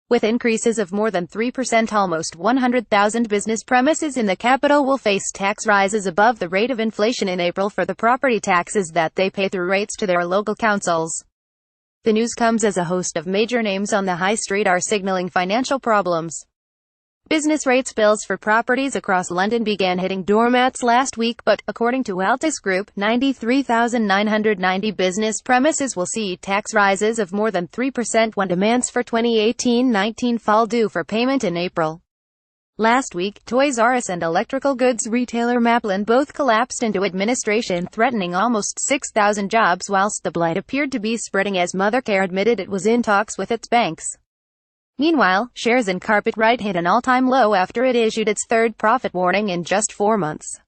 With increases of more than 3%, almost 100,000 business premises in the capital will face tax rises above the rate of inflation in April for the property taxes that they pay through rates to their local councils. The news comes as a host of major names on the high street are signaling financial problems. Business rates bills for properties across London began hitting doormats last week, but, according to Altus Group, 93,990 business premises will see tax rises of more than 3% when demands for 2018-19 fall due for payment in April. Last week, Toys R Us and electrical goods retailer Maplin both collapsed into administration, threatening almost 6,000 jobs, whilst the blight appeared to be spreading as Mothercare admitted it was in talks with its banks. Meanwhile, shares in Carpetright hit an all-time low after it issued its third profit warning in just 4 months.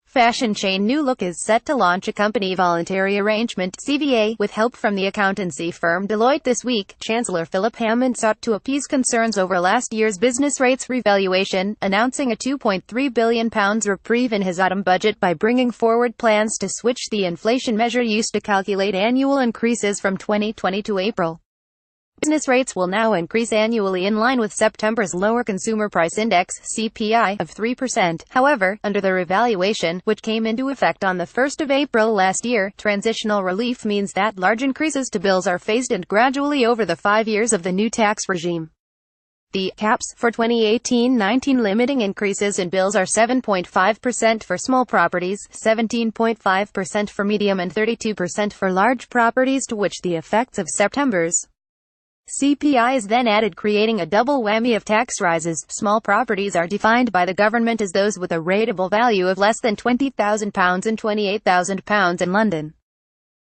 Fashion chain New Look is set to launch a company voluntary arrangement (CVA) with help from the accountancy firm Deloitte this week. Chancellor Philip Hammond sought to appease concerns over last year's business rates revaluation, announcing a £2.3 billion reprieve in his autumn budget by bringing forward plans to switch the inflation measure used to calculate annual increases from 2020 to April. Business rates will now increase annually in line with September's lower consumer price index (CPI) of 3%. However, under the revaluation, which came into effect on the 1st of April last year, transitional relief means that large increases to bills are phased in gradually over the 5 years of the new tax regime. The caps for 2018-19 limiting increases in bills are 7.5% for small properties, 17.5% for medium and 32% for large properties, to which the effects of September's CPI is then added, creating a double whammy of tax rises. Small properties are defined by the government as those with a rateable value of less than £20,000 and £28,000 in London.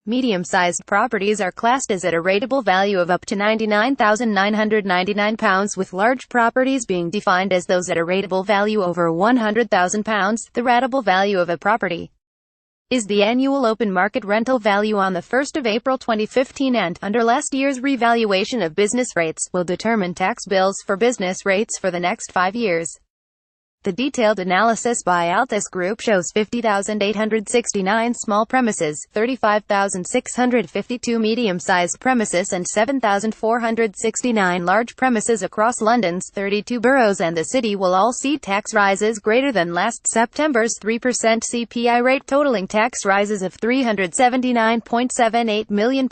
Medium-sized properties are classed as at a rateable value of up to £99,999, with large properties being defined as those at a rateable value over £100,000. The rateable value of a property is the annual open market rental value on the 1st of April 2015 and, under last year's revaluation of business rates, will determine tax bills for business rates for the next 5 years. The detailed analysis by Altus Group shows 50,869 small premises, 35,652 medium-sized premises and 7,469 large premises across London's 32 boroughs, and the city will all see tax rises greater than last September's 3% CPI rate, totaling tax rises of £379.78 million.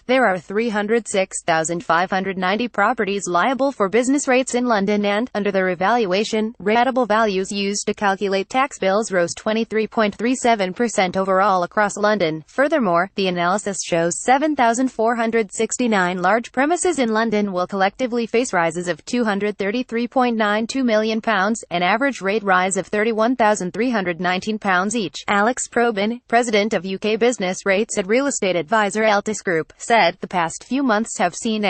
There are 306,590 properties liable for business rates in London, and, under the revaluation, rateable values used to calculate tax bills rose 23.37% overall across London. Furthermore, the analysis shows 7,469 large premises in London will collectively face rises of £233.92 million, an average rate rise of £31,319 each. Alex Probyn, president of UK business rates at real estate advisor Altus Group, said, "The past few months have seen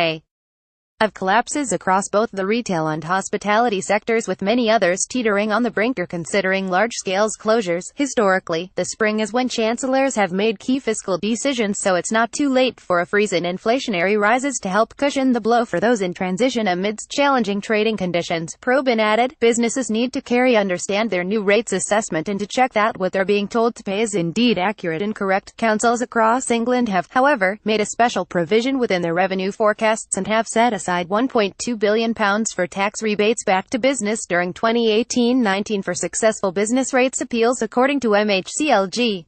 of collapses across both the retail and hospitality sectors, with many others teetering on the brink or considering large-scale closures. Historically, the spring is when chancellors have made key fiscal decisions, so it's not too late for a freeze in inflationary rises to help cushion the blow for those in transition amidst challenging trading conditions." Probyn added, "Businesses need to understand their new rates assessment and to check that what they're being told to pay is indeed accurate and correct. Councils across England have, however, made a special provision within their revenue forecasts and have set aside £1.2 billion for tax rebates back to business during 2018-19 for successful business rates appeals, according to MHCLG.